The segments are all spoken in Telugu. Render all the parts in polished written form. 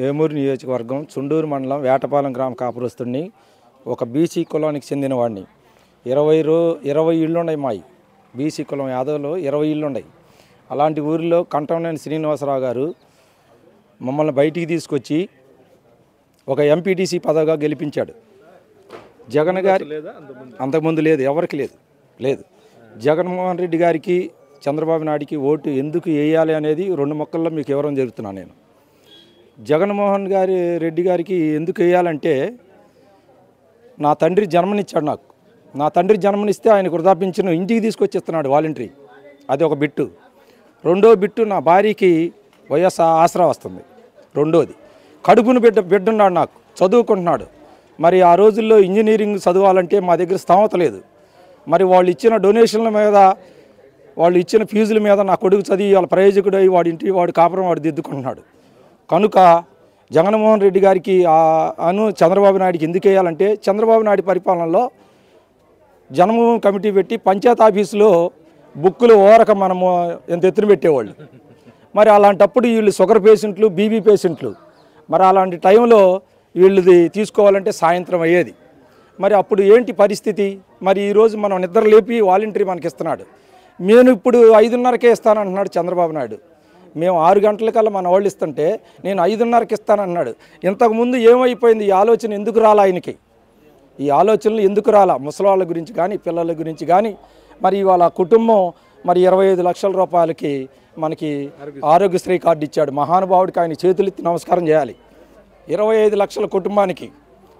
వేమూరు నియోజకవర్గం చుండూరు మండలం వేటపాలెం గ్రామ కాపురస్తుడిని, ఒక బీసీ కులానికి చెందిన వాడిని. 20 ఇళ్ళు ఉన్నాయి. మాయి బీసీ కులం యాదవ్లో 20 ఇళ్ళు ఉన్నాయి. అలాంటి ఊరిలో కంటంనేని శ్రీనివాసరావు గారు మమ్మల్ని బయటికి తీసుకొచ్చి ఒక ఎంపీటీసీ పదవిగా గెలిపించాడు. జగన్ గారి అంతకుముందు లేదు, ఎవరికి లేదు. జగన్మోహన్ రెడ్డి గారికి చంద్రబాబు నాయుడికి ఓటు ఎందుకు వేయాలి అనేది 2 మొక్కల్లో మీకు వివరం చెబుతున్నాను నేను. జగన్మోహన్ రెడ్డి గారికి ఎందుకు వేయాలంటే, నా తండ్రి జన్మనిచ్చాడు నాకు. నా తండ్రి జన్మనిస్తే ఆయనకు వృద్ధాపించిన ఇంటికి తీసుకొచ్చిస్తున్నాడు వాలంటరీ. అది ఒక బిట్టు. రెండో బిట్టు, నా భార్యకి వైఎస్ఆర్ ఆసరా వస్తుంది. రెండోది, కడుపును బిడ్డున్నాడు నాకు, చదువుకుంటున్నాడు. మరి ఆ రోజుల్లో ఇంజనీరింగ్ చదవాలంటే మా దగ్గర స్థామత లేదు. మరి వాళ్ళు ఇచ్చిన డొనేషన్ల మీద, వాళ్ళు ఇచ్చిన ఫీజుల మీద నా కొడుకు చదివి వాళ్ళ ప్రయోజకుడు అయ్యి వాడి కాపురం వాడు దిద్దుకుంటున్నాడు. కనుక జగన్మోహన్ రెడ్డి గారికి చంద్రబాబు నాయుడికి ఎందుకు వేయాలంటే, చంద్రబాబు నాయుడు పరిపాలనలో జన్మభూమి కమిటీ పెట్టి పంచాయతీ ఆఫీసులో బుక్కులు ఓరక మనము ఎంత ఎత్తున పెట్టేవాళ్ళు. మరి అలాంటప్పుడు వీళ్ళు షుగర్ పేషెంట్లు, బీపీ పేషెంట్లు, మరి అలాంటి టైంలో వీళ్ళది తీసుకోవాలంటే సాయంత్రం అయ్యేది. మరి అప్పుడు ఏంటి పరిస్థితి? మరి ఈరోజు మనం నిద్ర లేపి వాలంటరీ మనకి ఇస్తున్నాడు. నేను ఇప్పుడు 5:30కే ఇస్తానంటున్నాడు చంద్రబాబు నాయుడు. మేము 6 గంటలకల్లా మన వాళ్ళు ఇస్తుంటే నేను 5:30కి ఇస్తానన్నాడు. ఇంతకుముందు ఏమైపోయింది? ఈ ఆలోచన ఎందుకు రాలా ఆయనకి? ఈ ఆలోచనలు ఎందుకు రాలా? ముసలాళ్ళ గురించి కానీ, పిల్లల గురించి కానీ. మరి ఇవాళ కుటుంబం మరి 25 లక్షల రూపాయలకి మనకి ఆరోగ్యశ్రీ కార్డు ఇచ్చాడు. మహానుభావుడికి ఆయన చేతులెత్తి నమస్కారం చేయాలి. 25 లక్షల కుటుంబానికి.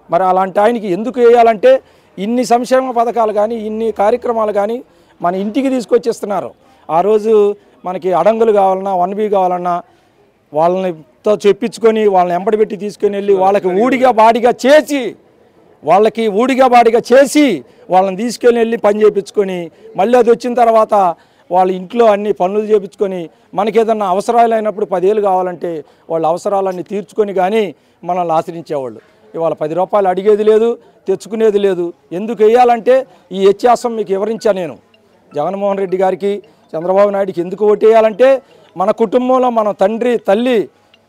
మరి అలాంటి ఆయనకి ఎందుకు వేయాలంటే, ఇన్ని సంక్షేమ పథకాలు కానీ, ఇన్ని కార్యక్రమాలు కానీ మన ఇంటికి తీసుకొచ్చేస్తున్నారు. ఆ రోజు మనకి అడంగులు కావాలన్నా, 1B కావాలన్నా వాళ్ళనితో చెప్పించుకొని వాళ్ళని ఎంబడిపెట్టి తీసుకొని వెళ్ళి వాళ్ళకి ఊడిగా బాడిగా చేసి వాళ్ళని తీసుకొని వెళ్ళి పని చేయించుకొని, మళ్ళీ అది వచ్చిన తర్వాత వాళ్ళ ఇంట్లో అన్ని పనులు చేయించుకొని, మనకి ఏదన్నా అవసరాలు అయినప్పుడు 10 ఏళ్ళు కావాలంటే వాళ్ళ అవసరాలన్నీ తీర్చుకొని కానీ మనల్ని ఆశ్రయించేవాళ్ళు. ఇవాళ 10 రూపాయలు అడిగేది లేదు, తెచ్చుకునేది లేదు. ఎందుకు వేయాలంటే ఈ వ్యత్యాసం మీకు వివరించాను నేను. జగన్మోహన్ రెడ్డి గారికి, చంద్రబాబు నాయుడికి ఎందుకు ఓటేయాలంటే, మన కుటుంబంలో మన తండ్రి, తల్లి,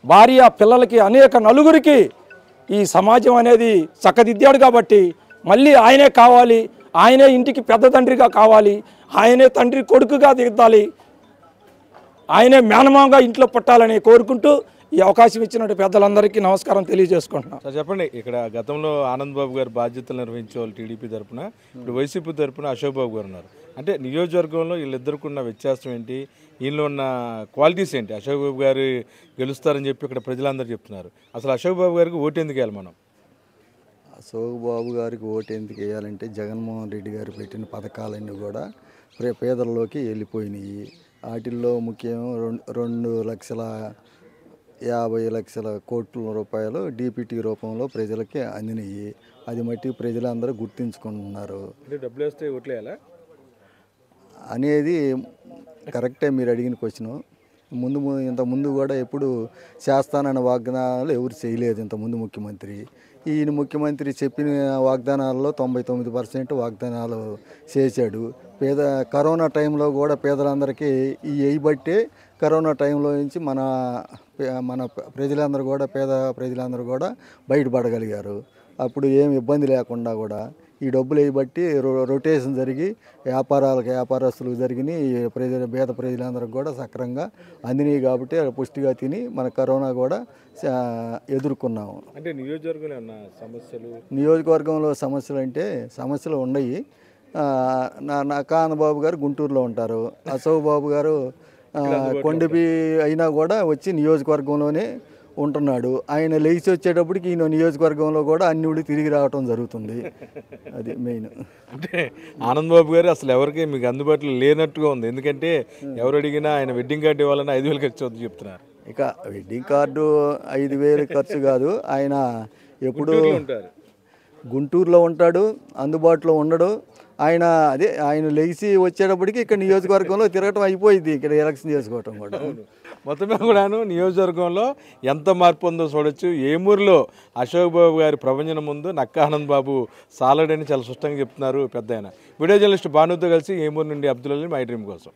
భార్య, పిల్లలకి, అనేక నలుగురికి ఈ సమాజం అనేది చక్కదిద్దాడు కాబట్టి మళ్ళీ ఆయనే కావాలి. ఆయనే ఇంటికి పెద్ద తండ్రిగా కావాలి. ఆయనే తండ్రి కొడుకుగా దిగాలి. ఆయనే మేనమామగా ఇంట్లో పుట్టాలని కోరుకుంటూ ఈ అవకాశం ఇచ్చినట్టు పెద్దలందరికీ నమస్కారం తెలియజేసుకుంటున్నాను. సార్ చెప్పండి, ఇక్కడ గతంలో ఆనంద్ బాబు గారు బాధ్యతలు నిర్వహించే వాళ్ళు టీడీపీ తరఫున, ఇప్పుడు వైసీపీ తరఫున అశోక్ బాబు గారు ఉన్నారు. అంటే నియోజకవర్గంలో వీళ్ళిద్దరికి ఉన్న వ్యత్యాసం ఏంటి, వీళ్ళు ఉన్న క్వాలిటీస్ ఏంటి? అశోక్ బాబు గారు గెలుస్తారని చెప్పి ఇక్కడ ప్రజలందరూ చెప్తున్నారు. అసలు అశోక్ బాబు గారికి ఓటు ఎందుకు వేయాలి మనం? అశోక్ బాబు గారికి ఓటు ఎందుకు వేయాలంటే, జగన్మోహన్ రెడ్డి గారు పెట్టిన పథకాలన్నీ కూడా పేదల్లోకి వెళ్ళిపోయినాయి. వాటిల్లో ముఖ్యం 2,50,00,000 కోట్ల రూపాయలు డీపీటీ రూపంలో ప్రజలకి అందినాయి. అది మట్టి ప్రజలందరూ గుర్తించుకుంటున్నారు. డబ్బులు వస్తే ఓట్లేయాలా అనేది కరెక్టే మీరు అడిగిన క్వశ్చను. ఇంతకుముందు కూడా ఎప్పుడు చేస్తానన్న వాగ్దానాలు ఎవరు చేయలేదు. ఇంతకుముందు ఈయన ముఖ్యమంత్రి చెప్పిన వాగ్దానాల్లో 99% వాగ్దానాలు చేశాడు. కరోనా టైంలో కూడా పేదలందరికీ ఈ వేయబట్టే కరోనా టైంలో నుంచి మన ప్రజలందరూ కూడా, పేద ప్రజలందరూ కూడా బయటపడగలిగారు. అప్పుడు ఏమి ఇబ్బంది లేకుండా కూడా ఈ డబ్బులు వేయబట్టి రొటేషన్ జరిగి వ్యాపారస్తులకు జరిగినాయి. పేద ప్రజలందరికీ కూడా సక్రంగా అందినాయి కాబట్టి పుష్టిగా తిని మన కరోనా కూడా ఎదుర్కొన్నాము. అంటే నియోజకవర్గంలో సమస్యలు అంటే సమస్యలు ఉన్నాయి. ఆనంద్ బాబు గారు గుంటూరులో ఉంటారు. అశోక్ బాబు గారు కొండపి అయినా కూడా వచ్చి నియోజకవర్గంలోనే ఉంటున్నాడు. ఆయన లేచి వచ్చేటప్పటికి ఈయన నియోజకవర్గంలో కూడా అన్ని తిరిగి రావటం జరుగుతుంది. అది మెయిన్. అంటే ఆనంద్ బాబు గారు అసలు ఎవరికి మీకు అందుబాటులో లేనట్టుగా ఉంది. ఎందుకంటే ఎవరు అడిగినా ఆయన వెడ్డింగ్ కార్డు ఇవ్వాలని 5,000 ఖర్చు అవుతుంది చెప్తున్నారు. ఇక వెడ్డింగ్ కార్డు 5,000 ఖర్చు కాదు. ఆయన ఎప్పుడు గుంటూరులో ఉంటాడు, అందుబాటులో ఉండడు. ఆయన లేచి వచ్చేటప్పటికి ఇక్కడ నియోజకవర్గంలో తిరగటం అయిపోయింది. ఇక్కడ ఎలక్షన్ చేసుకోవటం కూడా మొత్తమే కూడాను నియోజకవర్గంలో ఎంత మార్పు ఉందో చూడొచ్చు. ఏమూరులో అశోక్ బాబు గారి ప్రపంచం ముందు నక్కా ఆనంద్ బాబు సాలడని చాలా స్పష్టంగా చెప్తున్నారు పెద్ద ఆయన. వీడియో జర్నలిస్ట్ భానుతో కలిసి ఏమూరు నుండి అబ్దుల్ అలీ, మై డ్రీమ్ కోసం.